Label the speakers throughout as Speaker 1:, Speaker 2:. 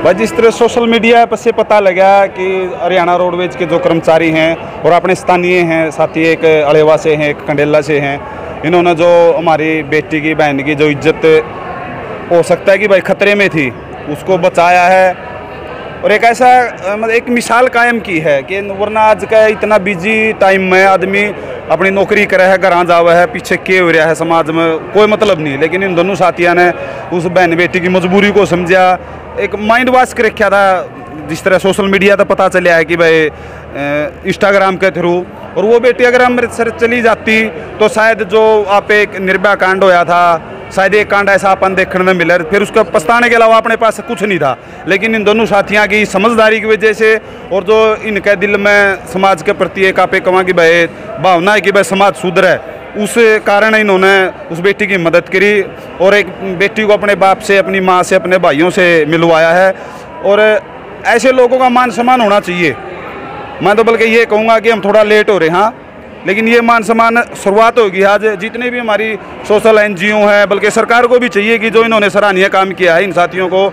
Speaker 1: भाई जिस तरह सोशल मीडिया पर से पता लगा कि हरियाणा रोडवेज के जो कर्मचारी हैं और अपने स्थानीय हैं साथी, एक अलेवा से हैं, एक कंडेला से हैं, इन्होंने जो हमारी बेटी की बहन की जो इज्जत हो सकता है कि भाई खतरे में थी उसको बचाया है और एक ऐसा मतलब एक मिसाल कायम की है कि वरना आज का इतना बिजी टाइम में आदमी अपनी नौकरी करे है, घर जावा है, पीछे के हो रहा है, समाज में कोई मतलब नहीं। लेकिन इन दोनों साथियों ने उस बहन बेटी की मजबूरी को समझा, एक माइंड वॉश कर रखा था। जिस तरह सोशल मीडिया तो पता चला है कि भाई इंस्टाग्राम के थ्रू, और वो बेटी अगर अमृतसर चली जाती तो शायद जो आप एक निर्भया कांड होया था, शायद एक कांड ऐसा अपन देखने में मिला, फिर उसका पछताने के अलावा अपने पास कुछ नहीं था। लेकिन इन दोनों साथियों की समझदारी की वजह से और जो इनके दिल में समाज के प्रति एक आपे कमा की भाई भावना है कि भाई समाज सुधरे, उस कारण इन्होंने उस बेटी की मदद करी और एक बेटी को अपने बाप से, अपनी माँ से, अपने भाइयों से मिलवाया है। और ऐसे लोगों का मान सम्मान होना चाहिए। मैं तो बल्कि ये कहूँगा कि हम थोड़ा लेट हो रहे हैं, लेकिन ये मान सम्मान शुरुआत होगी। आज जितने भी हमारी सोशल एनजीओ हैं, बल्कि सरकार को भी चाहिए कि जो इन्होंने सराहनीय काम किया है, इन साथियों को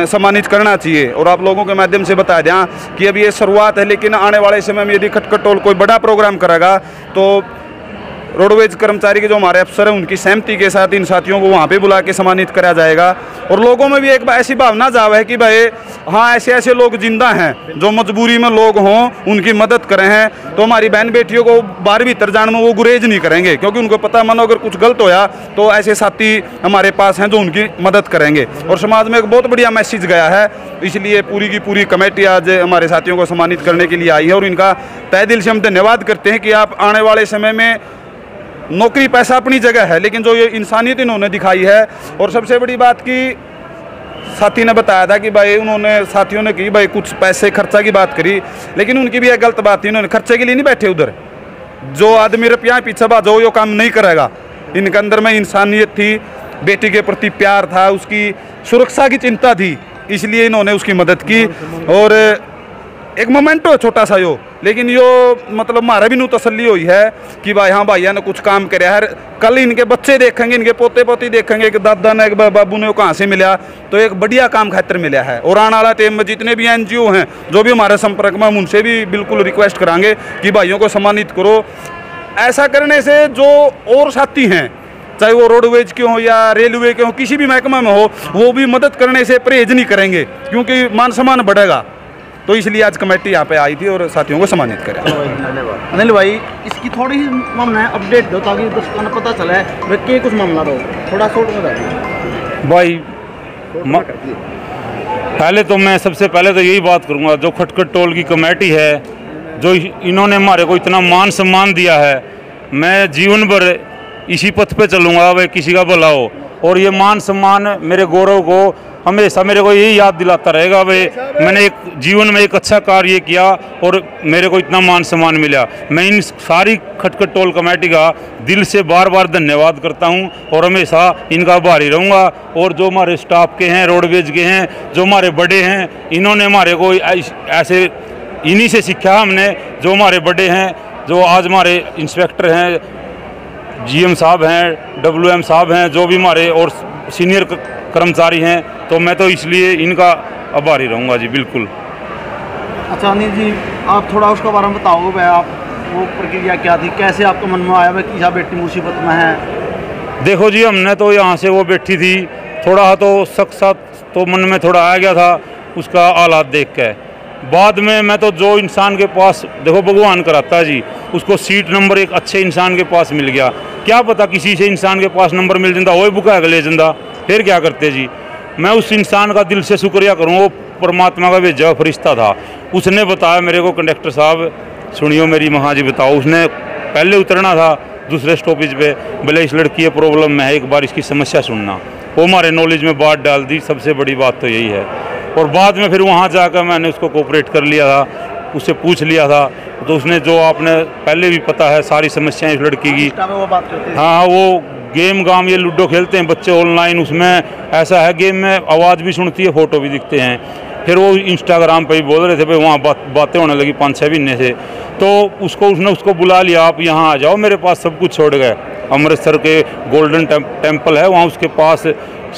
Speaker 1: सम्मानित करना चाहिए। और आप लोगों के माध्यम से बता दें कि अब ये शुरुआत है, लेकिन आने वाले समय में यदि खटखट टोल कोई बड़ा प्रोग्राम करेगा तो रोडवेज कर्मचारी के जो हमारे अफसर हैं उनकी सहमति के साथ इन साथियों को वहाँ पे बुला के सम्मानित करा जाएगा। और लोगों में भी एक ऐसी भावना जाव है कि भाई हाँ, ऐसे ऐसे लोग जिंदा हैं जो मजबूरी में लोग हों, उनकी मदद करें हैं, तो हमारी बहन बेटियों को 12वीं तरजान में वो गुरेज नहीं करेंगे, क्योंकि उनको पता मानो अगर कुछ गलत होया तो ऐसे साथी हमारे पास हैं जो उनकी मदद करेंगे। और समाज में एक बहुत बढ़िया मैसेज गया है, इसलिए पूरी की पूरी कमेटी आज हमारे साथियों को सम्मानित करने के लिए आई है। और इनका तहे दिल से हम धन्यवाद करते हैं कि आप आने वाले समय में, नौकरी पैसा अपनी जगह है, लेकिन जो ये इंसानियत इन्होंने दिखाई है। और सबसे बड़ी बात की साथी ने बताया था कि भाई साथियों ने की भाई कुछ पैसे खर्चा की बात करी, लेकिन उनकी भी एक गलत बात थी, इन्होंने खर्चे के लिए नहीं बैठे उधर। जो आदमी रुपया पीछे बाजो ये काम नहीं करेगा। इनके अंदर में इंसानियत थी, बेटी के प्रति प्यार था, उसकी सुरक्षा की चिंता थी, इसलिए इन्होंने उसकी मदद की। और एक मोमेंट हो छोटा सा यो, लेकिन यो मतलब हमारा भी नू तसल्ली हुई है कि भाई हाँ भैया ने कुछ काम कराया है। कल इनके बच्चे देखेंगे, इनके पोते पोती देखेंगे कि दादा ने, बाबू ने कहाँ से मिला, तो एक बढ़िया काम खातिर मिला है। और आने वाला टाइम में जितने भी एनजीओ हैं जो भी हमारे संपर्क में, हम उनसे भी बिल्कुल रिक्वेस्ट करांगे कि भाइयों को सम्मानित करो। ऐसा करने से जो और साथी हैं, चाहे वो रोडवेज के हो या रेलवे के हो, किसी भी महकमा में हो, वो भी मदद करने से परहेज नहीं करेंगे, क्योंकि मान सम्मान बढ़ेगा। तो इसलिए आज कमेटी यहाँ पे आई थी और साथियों को सम्मानित करें।
Speaker 2: अनिल भाई, इसकी थोड़ी सी मामला है अपडेट दो ताकि दर्शकों को पता चला है कि कुछ मामला दो, थोड़ा शॉर्ट में बताइए
Speaker 3: भाई। पहले तो मैं सबसे पहले तो यही बात करूँगा, जो खटखट टोल की कमेटी है, जो इन्होंने हमारे को इतना मान सम्मान दिया है, मैं जीवन भर इसी पथ पे चलूँगा भाई, किसी का भला हो। और ये मान सम्मान मेरे गौरव को हमेशा मेरे को यही याद दिलाता रहेगा भाई, मैंने एक जीवन में एक अच्छा कार्य किया और मेरे को इतना मान सम्मान मिला। मैं इन सारी खटखट टोल कमेटी का दिल से बार बार धन्यवाद करता हूं और हमेशा इनका आभारी रहूँगा। और जो हमारे स्टाफ के हैं, रोडवेज के हैं, जो हमारे बड़े हैं, इन्होंने हमारे को ऐसे इन्हीं से सीखा हमने, जो हमारे बड़े हैं, जो आज हमारे इंस्पेक्टर हैं, जीएम साहब हैं, डब्ल्यूएम साहब हैं, जो भी हमारे और सीनियर कर्मचारी हैं, तो मैं तो इसलिए इनका आभारी रहूँगा जी, बिल्कुल।
Speaker 2: अच्छा अनिल जी, आप थोड़ा उसके बारे में बताओगे भाई, आप वो प्रक्रिया क्या थी, कैसे आपको मन में आया भाई कि यह बेटी मुसीबत में है?
Speaker 3: देखो जी, हमने तो यहाँ से वो बैठी थी, थोड़ा तो शक सा तो मन में थोड़ा आ गया था उसका हालात देख के। बाद में मैं तो जो इंसान के पास, देखो भगवान कराता है जी, उसको सीट नंबर एक अच्छे इंसान के पास मिल गया। क्या पता किसी से इंसान के पास नंबर मिल जाता, वो बुका ले जाता, फिर क्या करते जी। मैं उस इंसान का दिल से शुक्रिया करूँ, वो परमात्मा का भेजा फरिश्ता था। उसने बताया मेरे को, कंडक्टर साहब सुनियो मेरी महा जी बताओ, उसने पहले उतरना था दूसरे स्टॉपेज पे, बोले इस लड़की ये प्रॉब्लम में है, एक बार इसकी समस्या सुनना। वो हमारे नॉलेज में बात डाल दी, सबसे बड़ी बात तो यही है। और बाद में फिर वहाँ जाकर मैंने उसको कोऑपरेट कर लिया था, उससे पूछ लिया था, तो उसने जो आपने पहले भी पता है सारी समस्याएं इस लड़की की। हाँ, वो गेम गाम ये लूडो खेलते हैं बच्चे ऑनलाइन, उसमें ऐसा है गेम में आवाज़ भी सुनती है, फ़ोटो भी दिखते हैं। फिर वो इंस्टाग्राम पे ही बोल रहे थे भाई, वहाँ बातें होने लगी 5-6 महीने से। तो उसने उसको बुला लिया, आप यहाँ आ जाओ, मेरे पास सब कुछ छोड़ गए। अमृतसर के गोल्डन टेम्पल है वहाँ, उसके पास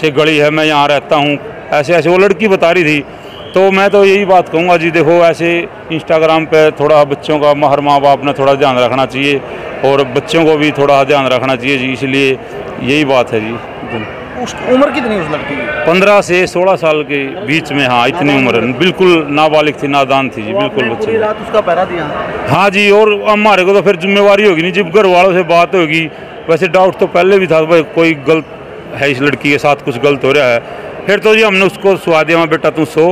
Speaker 3: से गली है, मैं यहाँ रहता हूँ, ऐसे ऐसे वो लड़की बता रही थी। तो मैं तो यही बात कहूँगा जी, देखो ऐसे इंस्टाग्राम पे थोड़ा बच्चों का हर माँ बाप ने थोड़ा ध्यान रखना चाहिए और बच्चों को भी थोड़ा ध्यान रखना चाहिए जी, इसलिए यही बात है जी।
Speaker 2: उस उम्र कितनी उस लड़की की?
Speaker 3: 15 से 16 साल के बीच में, हाँ इतनी उम्र, बिल्कुल नाबालिग थी, नादान थी जी, बिल्कुल
Speaker 2: पूरी
Speaker 3: बच्चे।
Speaker 2: रात उसका पहरा दिया?
Speaker 3: हाँ जी, और हमारे को तो फिर जिम्मेवारी होगी नहीं, जब घर वालों से बात होगी। वैसे डाउट तो पहले भी था भाई कोई गलत है, इस लड़की के साथ कुछ गलत हो रहा है। फिर तो जी हमने उसको सुहा दिया, बेटा तू सो,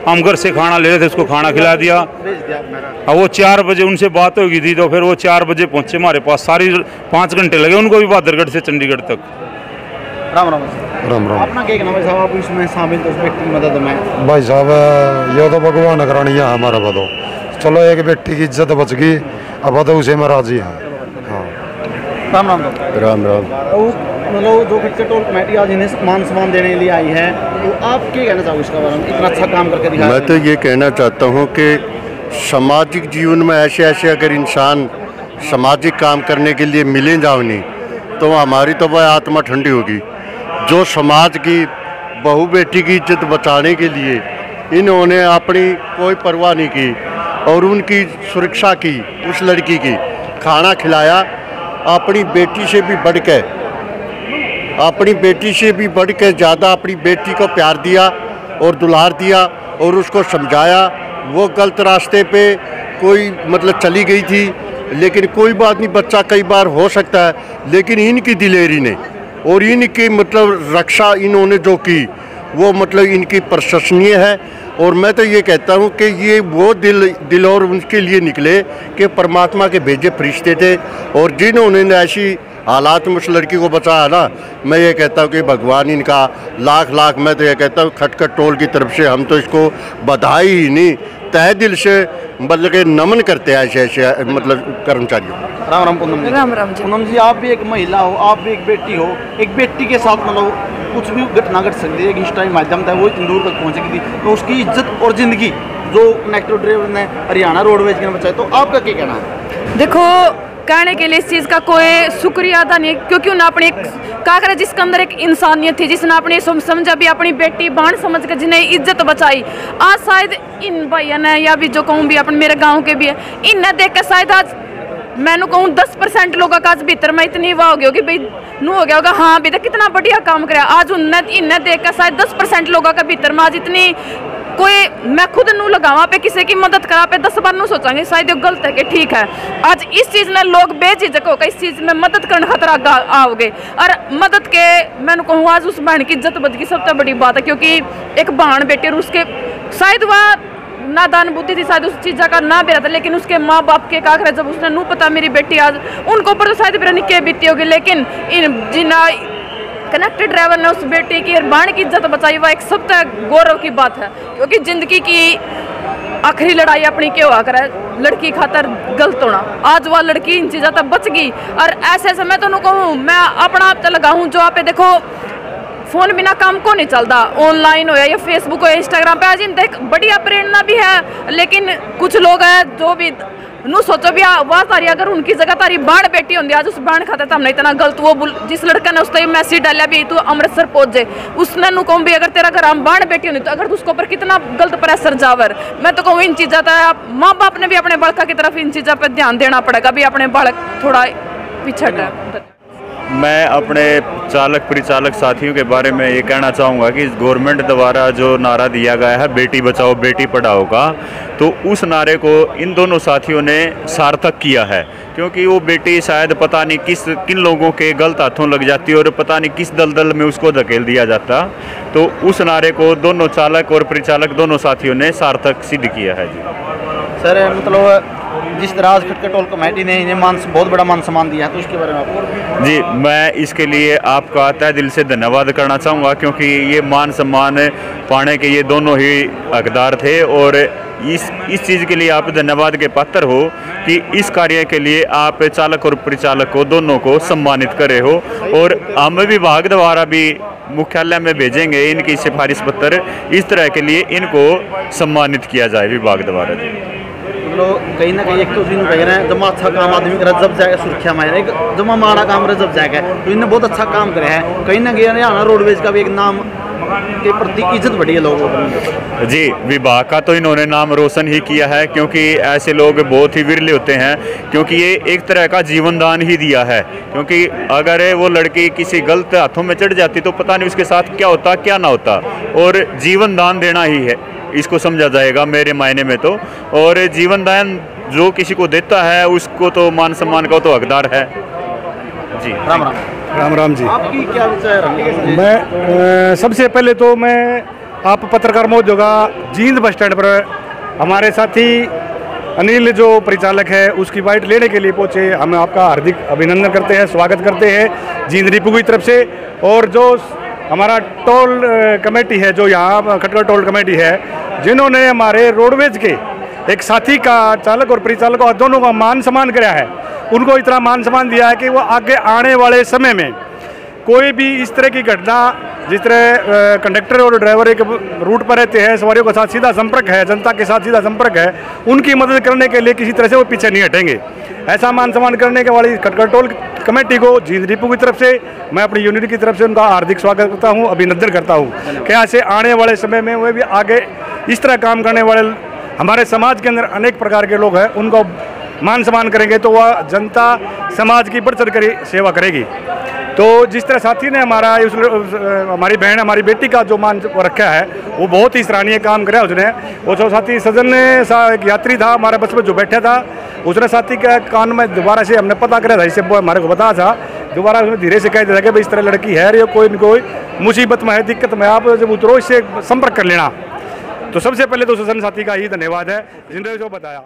Speaker 3: हम घर से खाना ले रहे थे, उसको खाना खिला दिया। अब वो 4 बजे उनसे बात होगी थी, तो फिर वो 4 बजे पहुँचे हमारे पास, सारी 5 घंटे लगे उनको भी बहादुरगढ़ से चंडीगढ़ तक।
Speaker 2: राम राम
Speaker 4: राम राम
Speaker 2: अपना क्या कहना भाई साहब, आप इसमें शामिल तो उस व्यक्ति की मदद में?
Speaker 4: भाई साहब ये तो भगवान करानी है हमारा बदो, चलो एक बेटी की इज्जत बच गई, अब तो उसे में राजी है। हाँ
Speaker 2: राम राम
Speaker 4: राम राम।
Speaker 2: मतलब जो खच्चर टोल कमेटी आज इन्हें मान सम्मान देने के लिए आई है, तो आप क्या कहना चाहोगे इसका बारे में? इतना अच्छा काम करके दिखाया।
Speaker 5: मैं तो ये कहना चाहता हूँ कि सामाजिक जीवन में ऐसे ऐसे अगर इंसान सामाजिक काम करने के लिए मिले जाओ नहीं, तो हमारी तो वह आत्मा ठंडी होगी। जो समाज की बहू बेटी की इज्जत बचाने के लिए इन्होंने अपनी कोई परवाह नहीं की और उनकी सुरक्षा की, उस लड़की की खाना खिलाया, अपनी बेटी से भी बढ़ के, अपनी बेटी से भी बढ़ के ज़्यादा अपनी बेटी को प्यार दिया और दुलार दिया और उसको समझाया। वो गलत रास्ते पे कोई मतलब चली गई थी, लेकिन कोई बात नहीं, बच्चा कई बार हो सकता है, लेकिन इनकी दिलेरी ने और इनकी मतलब रक्षा इन्होंने जो की वो मतलब इनकी प्रशंसनीय है। और मैं तो ये कहता हूँ कि ये वो दिल और उनके लिए निकले कि परमात्मा के भेजे फरिश्ते थे, और जिन्होंने ऐसी हालात में उस लड़की को बचाया ना, मैं ये कहता हूँ कि भगवान इनका लाख लाख, मैं तो ये कहता हूँ खटखट टोल की तरफ से हम तो इसको बधाई ही नहीं, तहे दिल से मतलब कि नमन करते हैं ऐसे ऐसे मतलब कर्मचारियों।
Speaker 2: राम राम पूनम जी।
Speaker 6: राम राम जी।
Speaker 2: पूनम जी, आप भी एक महिला हो, आप भी एक बेटी हो, एक बेटी के साथ मतलब कुछ भी घटना घट सकती है, एक इंस्टा माध्यम था वो इतनी दूर तक पहुँच गई थी, तो उसकी इज्जत और ज़िंदगी जो कनेक्टर ड्राइवर ने हरियाणा रोडवेज के बचाया, तो आपका क्या कहना है?
Speaker 6: देखो, कहने के लिए इस चीज़ का कोई शुक्रिया अदा नहीं है, क्योंकि उन्हें अपने क्या करे, जिसके अंदर एक इंसानियत थी, जिसने अपनी समझा भी, अपनी बेटी बाण समझ कर जिन्हें इज्जत बचाई। आज शायद इन भाइयों ने, या भी जो कहूँ भी अपने मेरे गांव के भी है, इन्हें देख कर शायद आज मैंने कहूँ 10% लोगों का आज भीतर में इतनी वाह हो गई होगी, भाई नू हो गया होगा, हाँ बेटा कितना बढ़िया काम कराया। आज इन्हें देख कर शायद 10% लोगों का भीतर में आज इतनी कोई, मैं खुद नू लगावा पे किसी की मदद करा पे 10 बार नू सोचांगे शायद ये गलत है कि ठीक है। आज इस चीज़ में लोग बेझिझक होकर इस चीज़ में मदद करने खतरा आओगे, और मदद के मैंने कहूँ आज उस बहन की इज्जत बच गई, सबसे बड़ी बात है, क्योंकि एक बहन बेटी और उसके शायद वह नादान बुद्धि थी, शायद उस चीज़ का ना भी रहता, लेकिन उसके माँ बाप के का करे, जब उसने नू पता मेरी बेटी आज उनको ऊपर तो शायद मेरा निके बीती होगी, लेकिन इन जिना कनेक्टेड ड्राइवर ने उस बेटी की बाण की इज्जत बचाई, वह एक सबसे गौरव की बात है, क्योंकि जिंदगी की आखिरी लड़ाई अपनी क्यों हुआ करे, लड़की खातर गलत होना, आज वह लड़की इन चीज़ों तक बच गई। और ऐसे समय तो कहूँ मैं अपना आप लगाऊँ, जो आप देखो फोन बिना काम को नहीं चलता, ऑनलाइन हो या फेसबुक हो या इंस्टाग्राम पे, आज इन देख बढ़िया प्रेरणा भी है, लेकिन कुछ लोग हैं जो भी नू सोचो भी वाह तारी अगर उनकी जगह तारी बाण बेटी होंगी आज उस बाण खाते तो हमने इतना गलत, वो जिस लड़का ने उसने मैसेज डाला भी तू अमृतसर पहुंच जाए, उसने नू कहूँ भी अगर तेरा घर हम बाण बेटी होनी, तो अगर तू उसके ऊपर कितना गलत प्रेशर जावर। मैं तो कहूँ इन चीज़ों का माँ बाप ने भी अपने बालका की तरफ इन चीज़ों पर ध्यान देना पड़ेगा, भी अपने बालक थोड़ा पिछड़ है।
Speaker 7: मैं अपने चालक परिचालक साथियों के बारे में ये कहना चाहूँगा कि गवर्नमेंट द्वारा जो नारा दिया गया है बेटी बचाओ बेटी पढ़ाओ का, तो उस नारे को इन दोनों साथियों ने सार्थक किया है, क्योंकि वो बेटी शायद पता नहीं किन लोगों के गलत हाथों लग जाती और पता नहीं किस दलदल में उसको धकेल दिया जाता, तो उस नारे को दोनों चालक और परिचालक दोनों साथियों ने सार्थक सिद्ध किया है। जी
Speaker 2: सर, मतलब जिस तरह आज खटखट टोल कमेटी ने इन्हें बहुत बड़ा मान सम्मान दिया है, तो इसके बारे में आपको? जी,
Speaker 7: मैं इसके लिए आपका तहे दिल से धन्यवाद करना चाहूँगा, क्योंकि ये मान सम्मान पाने के ये दोनों ही हकदार थे, और इस चीज़ के लिए आप धन्यवाद के पात्र हो कि इस कार्य के लिए आप चालक और परिचालक को दोनों को सम्मानित करे हो, और हम विभाग द्वारा भी मुख्यालय में भेजेंगे इनकी सिफारिश पत्र, इस तरह के लिए इनको सम्मानित किया जाए विभाग द्वारा।
Speaker 2: मतलब कहीं ना कहीं एक तो कह रहे हैं जब अच्छा काम आदमी करा जब जाएगा सुरक्षा में, एक जब माड़ा काम रहा जब जाएगा, तो इन्हें बहुत अच्छा काम करे हैं। कहीं ना कहीं हरियाणा रोडवेज का भी एक नाम के प्रति इज्जत बढ़ी है लोगों में।
Speaker 7: जी, विभाग का तो इन्होंने नाम रोशन ही किया है, क्योंकि ऐसे लोग बहुत ही विरले होते हैं, क्योंकि ये एक तरह का जीवन दान ही दिया है। क्योंकि अगर वो लड़की किसी गलत हाथों में चढ़ जाती तो पता नहीं उसके साथ क्या होता क्या ना होता, और जीवन दान देना ही है इसको समझा जाएगा मेरे मायने में तो। और जीवन दान जो किसी को देता है उसको तो मान सम्मान का तो हकदार है। जी,
Speaker 2: राम राम।
Speaker 8: राम राम जी।
Speaker 2: आपकी क्या विचार है?
Speaker 8: मैं सबसे पहले तो मैं आप पत्रकार महोदय का जींद बस स्टैंड पर हमारे साथी अनिल जो परिचालक है उसकी बाइट लेने के लिए पहुंचे, हम आपका हार्दिक अभिनंदन करते हैं, स्वागत करते हैं जींद रिपू की तरफ से। और जो हमारा टोल कमेटी है, जो यहाँ खटगड़ टोल कमेटी है, जिन्होंने हमारे रोडवेज के एक साथी का चालक और परिचालक और दोनों का मान सम्मान कराया है, उनको इतना मान सम्मान दिया है कि वो आगे आने वाले समय में कोई भी इस तरह की घटना, जिस तरह कंडक्टर और ड्राइवर एक रूट पर रहते हैं, सवारियों के साथ सीधा संपर्क है, जनता के साथ सीधा संपर्क है, उनकी मदद करने के लिए किसी तरह से वो पीछे नहीं हटेंगे। ऐसा मान सम्मान करने के वाली खटगड़ टोल कमेटी को जींद रिपू की तरफ से, मैं अपनी यूनिट की तरफ से उनका हार्दिक स्वागत करता हूँ, अभिनंदन करता हूँ कि ऐसे आने वाले समय में वे भी आगे इस तरह काम करने वाले हमारे समाज के अंदर अनेक प्रकार के लोग हैं, उनको मान सम्मान करेंगे तो वह जनता समाज की बढ़ चढ़ कर सेवा करेगी। तो जिस तरह साथी ने हमारी बहन, हमारी बेटी का जो मान रखा है, वो बहुत ही सराहनीय काम कराया उसने। वो जो साथी सजन ने एक यात्री था हमारे बस में जो बैठा था, उसने साथी के कान में दोबारा से हमने पता करा था, इससे हमारे को बताया था, दोबारा उसने धीरे से कह दिया था कि भाई इस तरह लड़की है, ये कोई न कोई मुसीबत में है, दिक्कत में, आप जब उतरो इससे संपर्क कर लेना। तो सबसे पहले तो सजन साथी का ही धन्यवाद है जिन्होंने जो बताया।